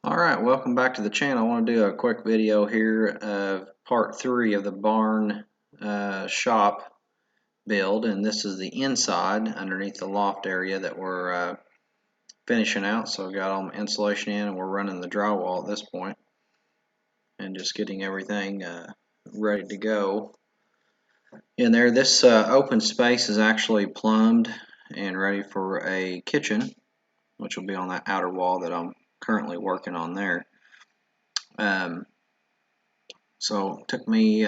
Alright, welcome back to the channel. I want to do a quick video here of part 3 of the barn shop build, and this is the inside underneath the loft area that we're finishing out. So we got all my insulation in and we're running the drywall at this point and just getting everything ready to go in there. This open space is actually plumbed and ready for a kitchen, which will be on that outer wall that I'm currently working on there. So it took me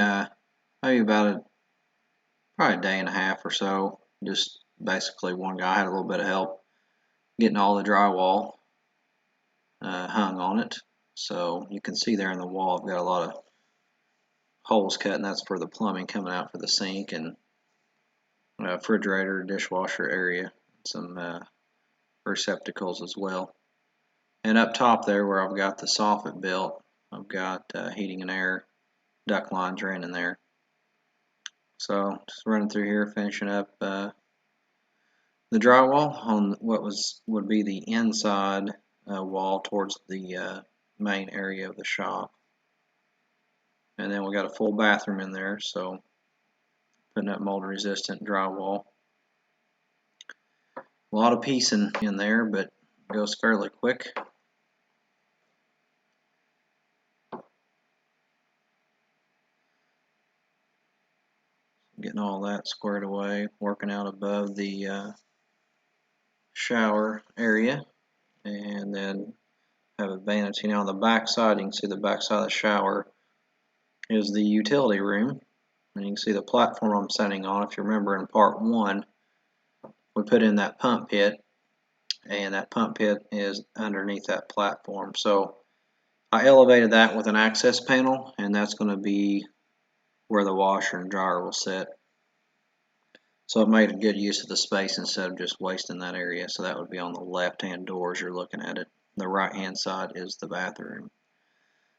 maybe probably a day and a half or so. Just basically one guy had a little bit of help getting all the drywall hung on it. So you can see there in the wall I've got a lot of holes cut, and that's for the plumbing coming out for the sink and refrigerator, dishwasher area, some receptacles as well. And up top there where I've got the soffit built, I've got heating and air duct lines ran in there. So just running through here, finishing up the drywall on what would be the inside wall towards the main area of the shop. And then we got a full bathroom in there, so putting up mold resistant drywall. A lot of piecing in there, but it goes fairly quick. Getting all that squared away, working out above the shower area, and then have a vanity. Now on the back side, you can see the back side of the shower is the utility room, and you can see the platform I'm standing on. If you remember in part 1, we put in that pump pit, and that pump pit is underneath that platform. So I elevated that with an access panel, and that's going to be where the washer and dryer will sit. So it made a good use of the space instead of just wasting that area. So that would be on the left-hand door as you're looking at it. The right-hand side is the bathroom.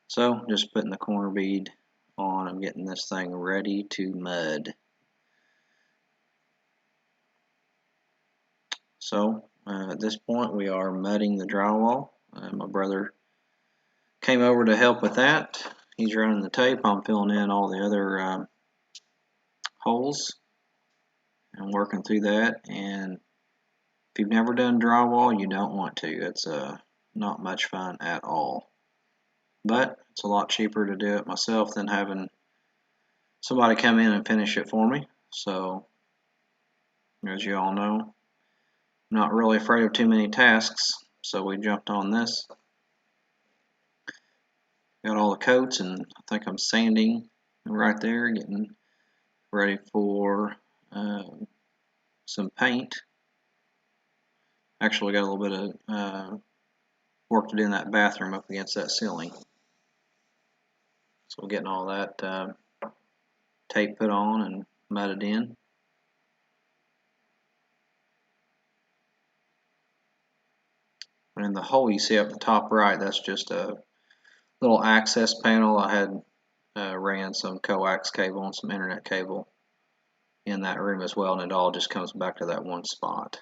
So just putting the corner bead on and getting this thing ready to mud. So at this point we are mudding the drywall. My brother came over to help with that. He's running the tape. I'm filling in all the other holes and working through that. And if you've never done drywall, you don't want to. It's not much fun at all. But it's a lot cheaper to do it myself than having somebody come in and finish it for me. So as you all know, I'm not really afraid of too many tasks, so we jumped on this. Got all the coats, and I think I'm sanding right there, getting ready for some paint. Actually got a little bit of work to do in that bathroom up against that ceiling. So getting all that tape put on and mudded in. And the hole you see up the top right, that's just a little access panel. I had ran some coax cable and some internet cable in that room as well, and it all just comes back to that one spot.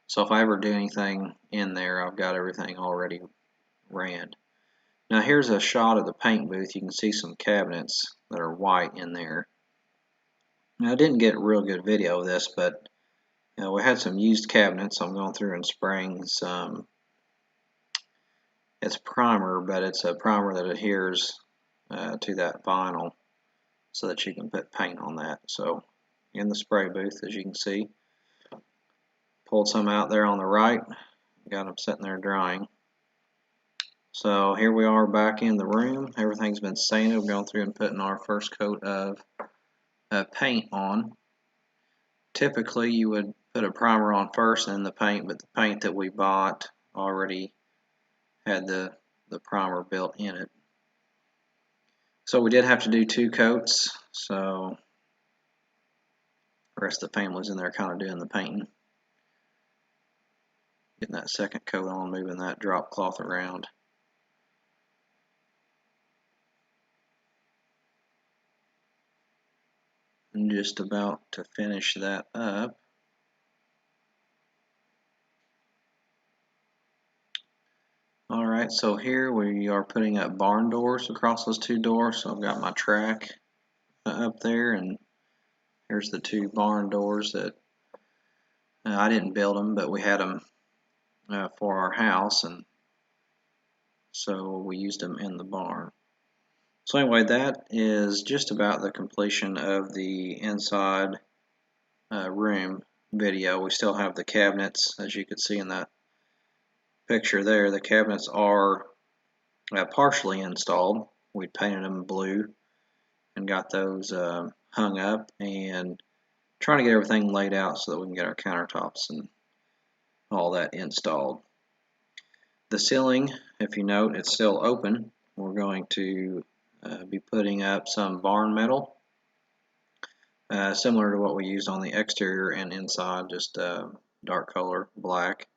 So if I ever do anything in there, I've got everything already ran. Now here's a shot of the paint booth. You can see some cabinets that are white in there. Now I didn't get a real good video of this, but we had some used cabinets. I'm going through and spraying some, it's primer, but it's a primer that adheres to that vinyl so that you can put paint on that. So in the spray booth, as you can see, pulled some out there on the right, got them sitting there drying. So here we are back in the room. Everything's been sanded. We've gone through and putting our first coat of paint on. Typically you would put a primer on first and then the paint, but the paint that we bought already had the primer built in it. So we did have to do 2 coats, so the rest of the family's in there kind of doing the painting. Getting that second coat on, moving that drop cloth around. And just about to finish that up. Alright, Alright, so here we are putting up barn doors across those two doors. So I've got my track up there, and here's the two barn doors that I didn't build them, but we had them for our house, and so we used them in the barn. So anyway, that is just about the completion of the inside room video. We still have the cabinets, as you can see in that picture there. The cabinets are partially installed. We painted them blue and got those hung up, and trying to get everything laid out so that we can get our countertops and all that installed. The ceiling, if you note, it's still open. We're going to be putting up some barn metal, similar to what we used on the exterior and inside, just dark color black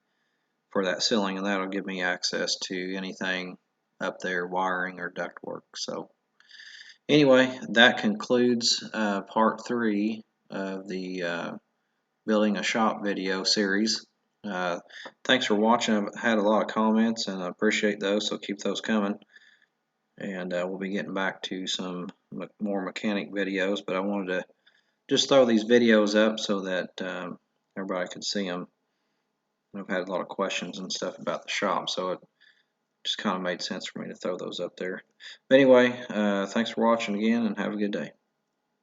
for that ceiling, and that'll give me access to anything up there, wiring or ductwork. So anyway, that concludes part 3 of the building a shop video series. Thanks for watching. I've had a lot of comments and I appreciate those, so keep those coming. And we'll be getting back to some more mechanic videos, but I wanted to just throw these videos up so that everybody could see them. I've had a lot of questions and stuff about the shop, so it just kind of made sense for me to throw those up there. But anyway, thanks for watching again, and have a good day.